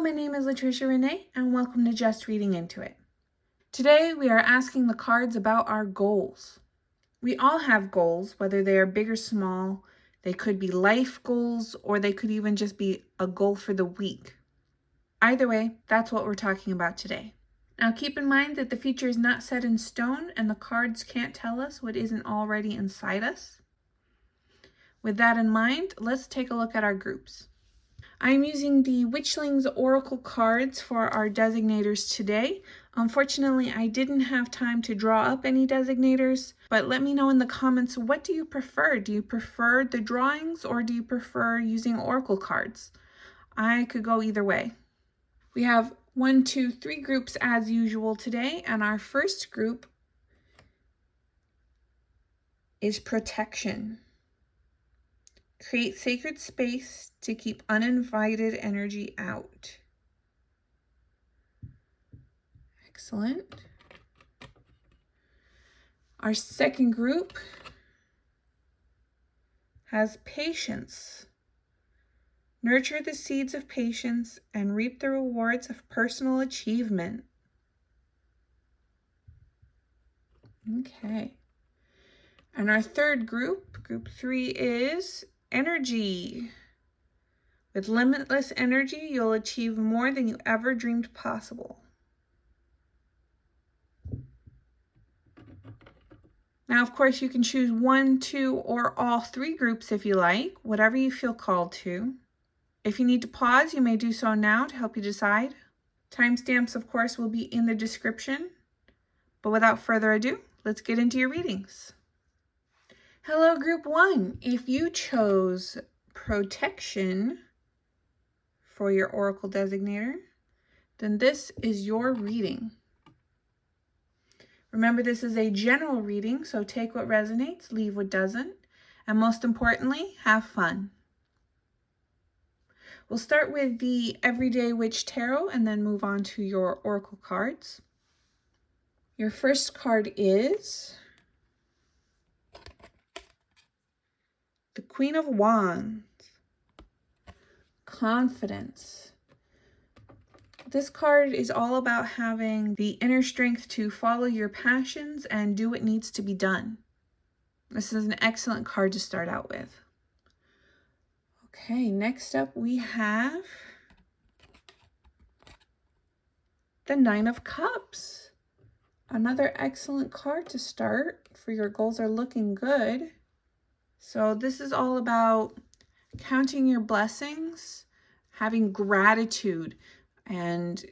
Hello, my name is Latricia Renee, and welcome to Just Reading Into It. Today, we are asking the cards about our goals. We all have goals, whether they are big or small. They could be life goals, or they could even just be a goal for the week. Either way, that's what we're talking about today. Now, keep in mind that the future is not set in stone, and the cards can't tell us what isn't already inside us. With that in mind, let's take a look at our groups. I'm using the Witchlings Oracle cards for our designators today. Unfortunately, I didn't have time to draw up any designators, but let me know in the comments, what do you prefer? Do you prefer the drawings or do you prefer using Oracle cards? I could go either way. We have 1, 2, 3 groups as usual today, and our first group is protection. Create sacred space to keep uninvited energy out. Excellent. Our second group has patience. Nurture the seeds of patience and reap the rewards of personal achievement. Okay. And our third group, group 3, is energy. With limitless energy, you'll achieve more than you ever dreamed possible. Now, of course, you can choose 1, 2, or all 3 groups if you like, whatever you feel called to. If you need to pause, you may do so now to help you decide. Timestamps, of course, will be in the description. But without further ado, let's get into your readings. Hello, Group 1. If you chose protection for your Oracle designator, then this is your reading. Remember, this is a general reading, so take what resonates, leave what doesn't, and most importantly, have fun. We'll start with the Everyday Witch Tarot and then move on to your Oracle cards. Your first card is the Queen of Wands. Confidence. This card is all about having the inner strength to follow your passions and do what needs to be done. This is an excellent card to start out with. Okay, next up we have the Nine of Cups. Another excellent card to start for your goals are looking good. So this is all about counting your blessings, having gratitude, and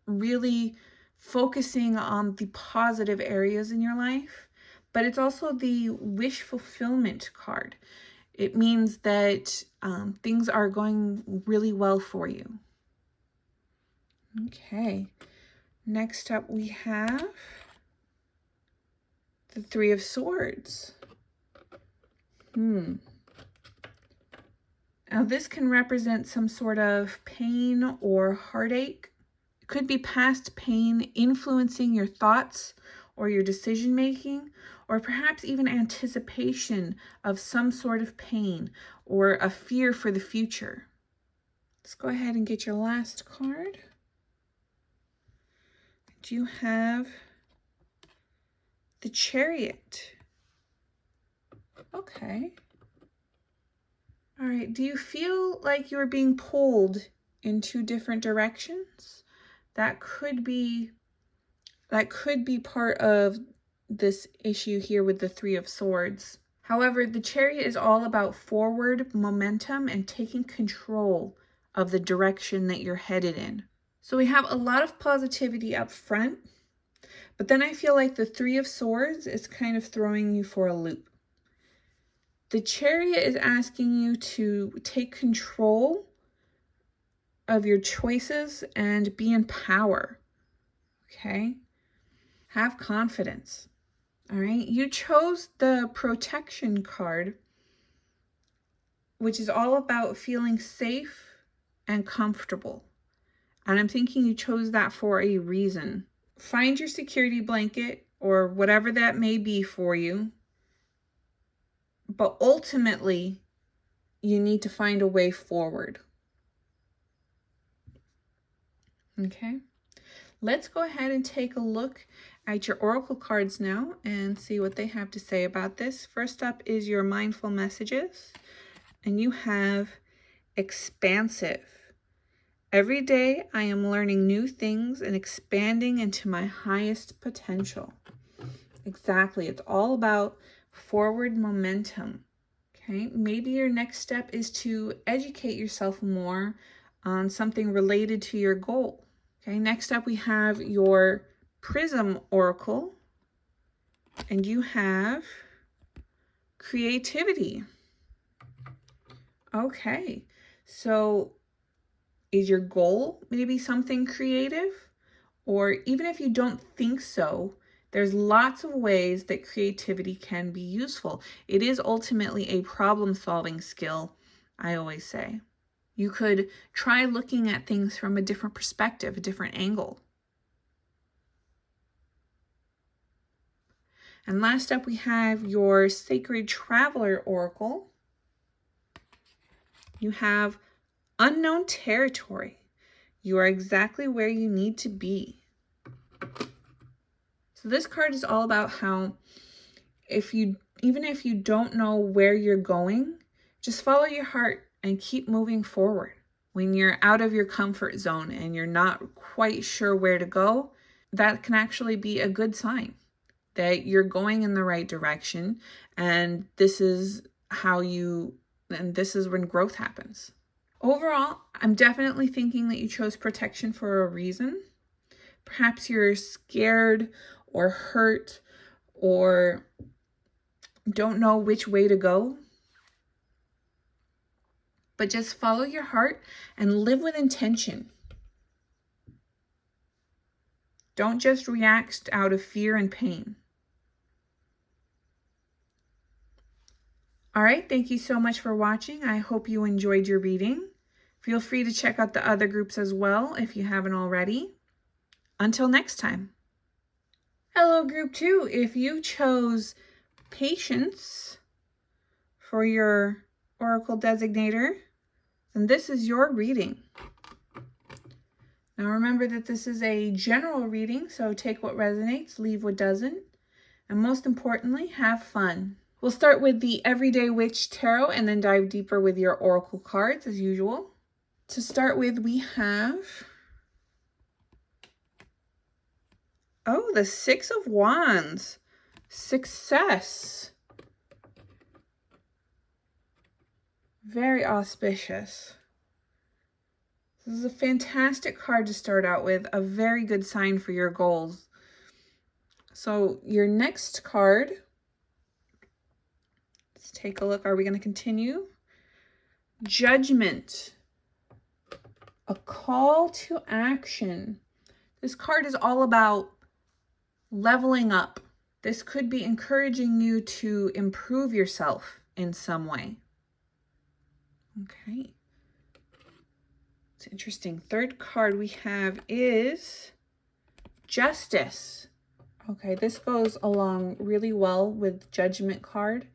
really focusing on the positive areas in your life. But it's also the wish fulfillment card. It means that things are going really well for you. Okay, next up we have the Three of Swords. Now this can represent some sort of pain or heartache. It could be past pain influencing your thoughts or your decision making, or perhaps even anticipation of some sort of pain or a fear for the future. Let's go ahead and get your last card. You have the Chariot. Okay. All right, do you feel like you're being pulled in 2 different directions? That could be part of this issue here with the Three of Swords. However, the Chariot is all about forward momentum and taking control of the direction that you're headed in. So we have a lot of positivity up front, but then I feel like the Three of Swords is kind of throwing you for a loop. The Chariot is asking you to take control of your choices and be in power, okay? Have confidence, all right? You chose the Protection card, which is all about feeling safe and comfortable. And I'm thinking you chose that for a reason. Find your security blanket or whatever that may be for you. But ultimately, you need to find a way forward. Okay, let's go ahead and take a look at your oracle cards now and see what they have to say about this. First up is your mindful messages, and you have expansive. Every day I am learning new things and expanding into my highest potential. Exactly. It's all about forward momentum. Okay. Maybe your next step is to educate yourself more on something related to your goal. Okay. Next up, we have your Prism Oracle, and you have creativity. Okay. So is your goal maybe something creative? Or even if you don't think so, there's lots of ways that creativity can be useful. It is ultimately a problem-solving skill, I always say. You could try looking at things from a different perspective, a different angle. And last up, we have your Sacred Traveler Oracle. You have unknown territory. You are exactly where you need to be. So this card is all about how even if you don't know where you're going, just follow your heart and keep moving forward. When you're out of your comfort zone and you're not quite sure where to go, that can actually be a good sign that you're going in the right direction, and this is when growth happens. Overall, I'm definitely thinking that you chose protection for a reason. Perhaps you're scared or hurt or don't know which way to go. But just follow your heart and live with intention. Don't just react out of fear and pain. All right, thank you so much for watching. I hope you enjoyed your reading. Feel free to check out the other groups as well if you haven't already. Until next time. Hello, group 2. If you chose patience for your oracle designator, then this is your reading. Now remember that this is a general reading, so take what resonates, leave what doesn't, and most importantly, have fun. We'll start with the Everyday Witch Tarot and then dive deeper with your oracle cards as usual. To start with, we have, the Six of Wands. Success. Very auspicious. This is a fantastic card to start out with, a very good sign for your goals. So your next card, let's take a look. Are we going to continue? Judgment. A call to action. This card is all about leveling up. This could be encouraging you to improve yourself in some way. Okay. It's interesting. Third card we have is Justice. Okay, this goes along really well with Judgment card.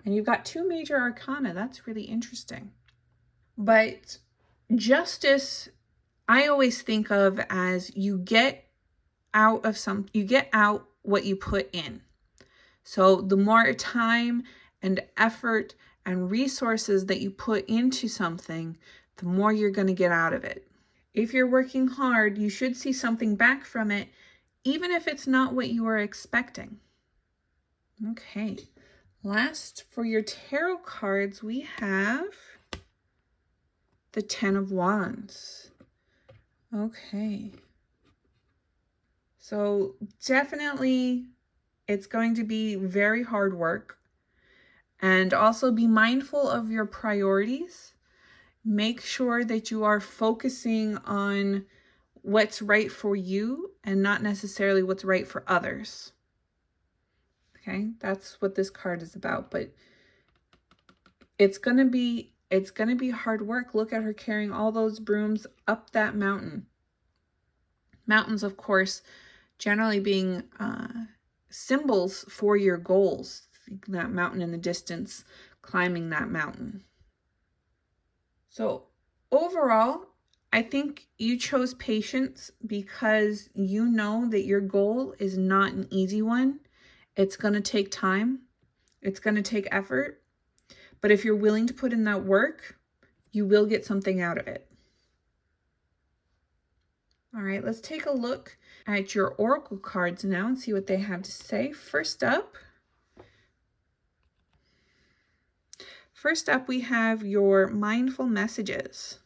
And you've got 2 major arcana. That's really interesting. But justice, I always think of as you get out what you put in. So the more time and effort and resources that you put into something, the more you're going to get out of it. If you're working hard, you should see something back from it, even if it's not what you were expecting. Okay, last for your tarot cards, we have the Ten of Wands. Okay. So definitely it's going to be very hard work, and also be mindful of your priorities. Make sure that you are focusing on what's right for you and not necessarily what's right for others. Okay, that's what this card is about, but it's going to be hard work. Look at her carrying all those brooms up that mountain. Mountains, of course, generally being symbols for your goals. That mountain in the distance, climbing that mountain. So overall, I think you chose patience because you know that your goal is not an easy one. It's going to take time. It's going to take effort. But if you're willing to put in that work, you will get something out of it. All right, let's take a look at your oracle cards now and see what they have to say. First up, we have your mindful messages.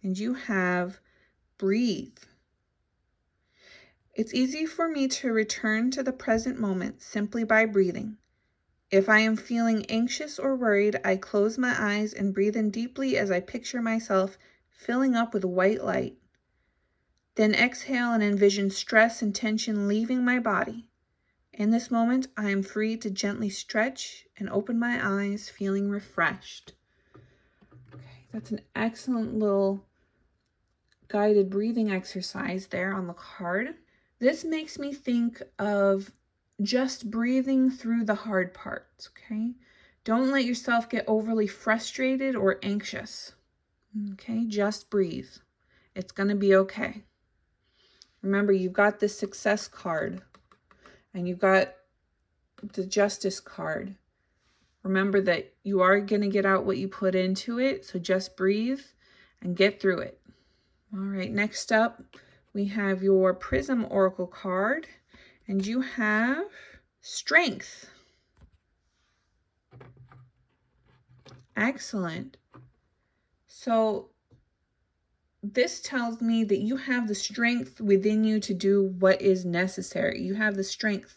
And you have breathe. It's easy for me to return to the present moment simply by breathing. If I am feeling anxious or worried, I close my eyes and breathe in deeply as I picture myself filling up with white light. Then exhale and envision stress and tension leaving my body. In this moment, I am free to gently stretch and open my eyes, feeling refreshed. Okay, that's an excellent little guided breathing exercise there on the card. This makes me think of just breathing through the hard parts, okay? Don't let yourself get overly frustrated or anxious, okay? Just breathe. It's going to be okay. Remember, you've got the success card and you've got the justice card. Remember that you are going to get out what you put into it, so just breathe and get through it. All right, next up, we have your Prism Oracle card, and you have strength. Excellent. So this tells me that you have the strength within you to do what is necessary. You have the strength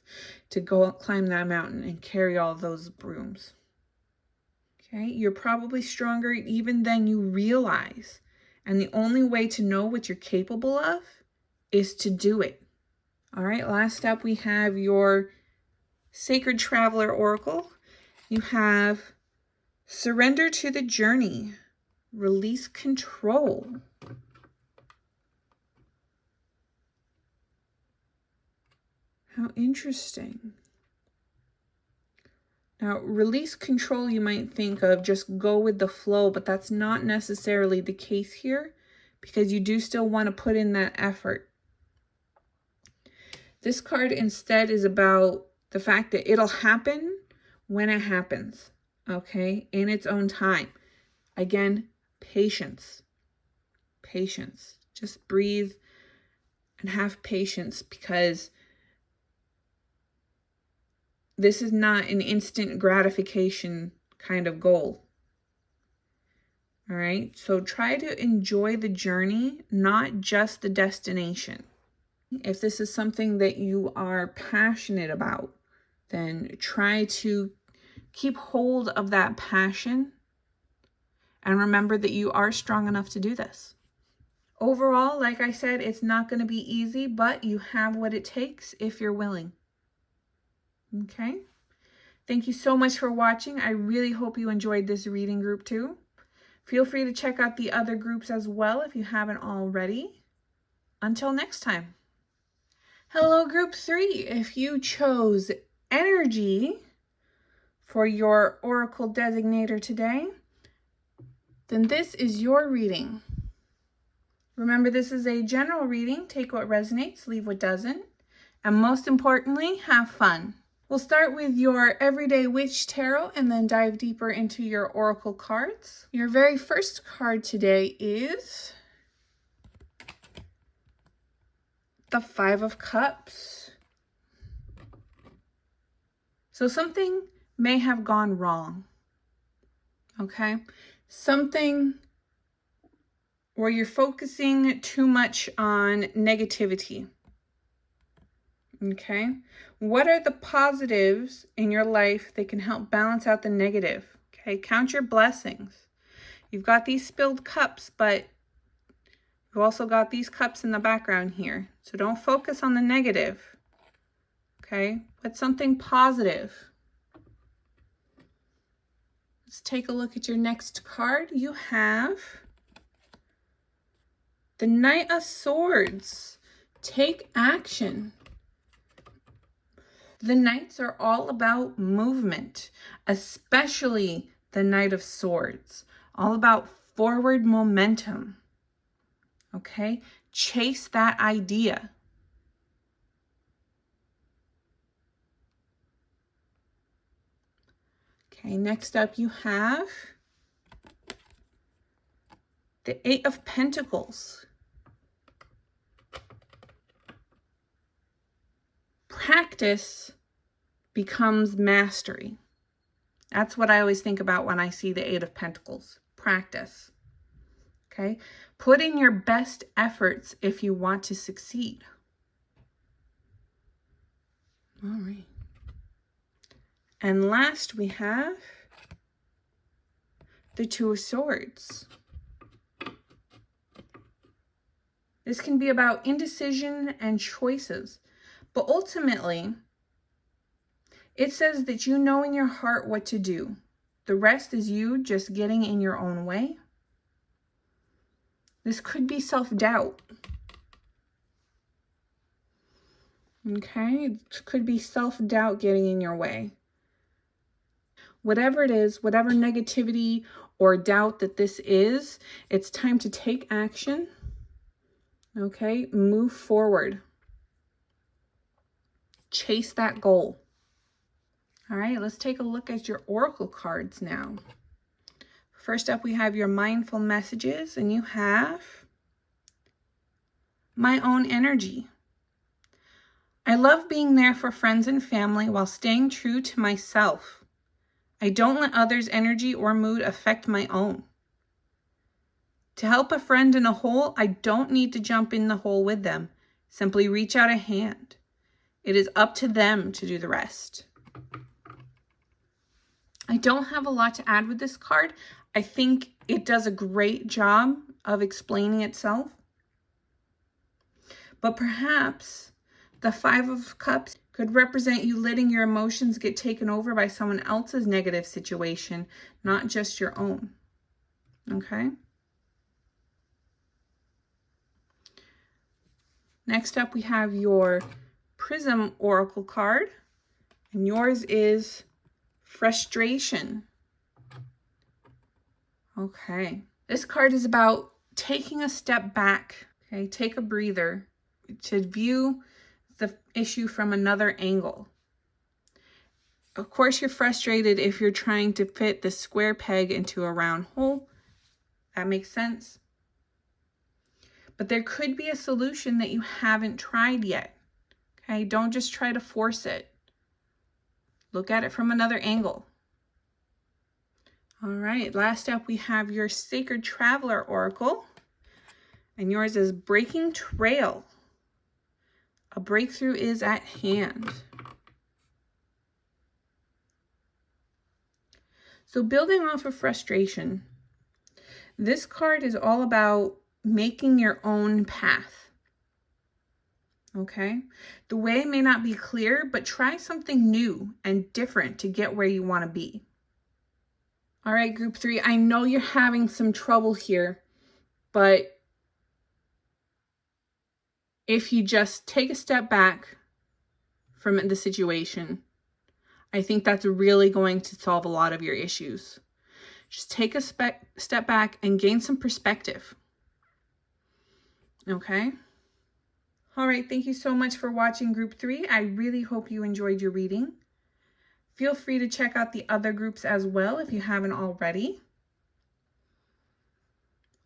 to go climb that mountain and carry all those brooms. Okay, you're probably stronger even than you realize. And the only way to know what you're capable of is to do it. All right, last up we have your Sacred Traveler Oracle. You have surrender to the journey, release control. How interesting. Now, release control, you might think of just go with the flow, but that's not necessarily the case here because you do still want to put in that effort. This card instead is about the fact that it'll happen when it happens, okay, in its own time. Again, patience. Patience. Just breathe and have patience because this is not an instant gratification kind of goal. All right, so try to enjoy the journey, not just the destination. If this is something that you are passionate about, then try to keep hold of that passion and remember that you are strong enough to do this. Overall, like I said, it's not going to be easy, but you have what it takes if you're willing. Okay? Thank you so much for watching. I really hope you enjoyed this reading group too. Feel free to check out the other groups as well if you haven't already. Until next time. Hello, Group 3. If you chose energy for your Oracle designator today, then this is your reading. Remember, this is a general reading. Take what resonates, leave what doesn't. And most importantly, have fun. We'll start with your Everyday Witch Tarot and then dive deeper into your Oracle cards. Your very first card today is the Five of Cups. So something may have gone wrong, okay? Something where you're focusing too much on negativity, okay? What are the positives in your life that can help balance out the negative, okay? Count your blessings. You've got these spilled cups, but you've also got these cups in the background here. So don't focus on the negative, okay? But something positive. Let's take a look at your next card. You have the Knight of Swords. Take action. The Knights are all about movement, especially the Knight of Swords. All about forward momentum. Okay? Chase that idea. Okay, next up you have the Eight of Pentacles. Practice becomes mastery. That's what I always think about when I see the Eight of Pentacles. Practice. Okay? Put in your best efforts if you want to succeed. All right. And last we have the Two of Swords. This can be about indecision and choices, but ultimately, it says that you know in your heart what to do. The rest is you just getting in your own way. This could be self-doubt. Okay, it could be self-doubt getting in your way. Whatever it is, whatever negativity or doubt that this is, it's time to take action. Okay, move forward. Chase that goal. All right, let's take a look at your oracle cards now. First up, we have your mindful messages, and you have my own energy. I love being there for friends and family while staying true to myself. I don't let others' energy or mood affect my own. To help a friend in a hole, I don't need to jump in the hole with them. Simply reach out a hand. It is up to them to do the rest. I don't have a lot to add with this card. I think it does a great job of explaining itself. But perhaps the Five of Cups could represent you letting your emotions get taken over by someone else's negative situation, not just your own. Okay? Next up, we have your Prism Oracle card, and yours is frustration. Okay. This card is about taking a step back. Okay, take a breather to view the issue from another angle. Of course, you're frustrated if you're trying to fit the square peg into a round hole. That makes sense. But there could be a solution that you haven't tried yet. Okay, don't just try to force it. Look at it from another angle. All right, last up we have your Sacred Traveler Oracle, and yours is Breaking Trail. A breakthrough is at hand. So building off of frustration, this card is all about making your own path. Okay? The way may not be clear, but try something new and different to get where you want to be. All right, group 3, I know you're having some trouble here, but if you just take a step back from the situation, I think that's really going to solve a lot of your issues. Just take a step back and gain some perspective. Okay? All right, thank you so much for watching group 3. I really hope you enjoyed your reading. Feel free to check out the other groups as well if you haven't already.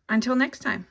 Until next time.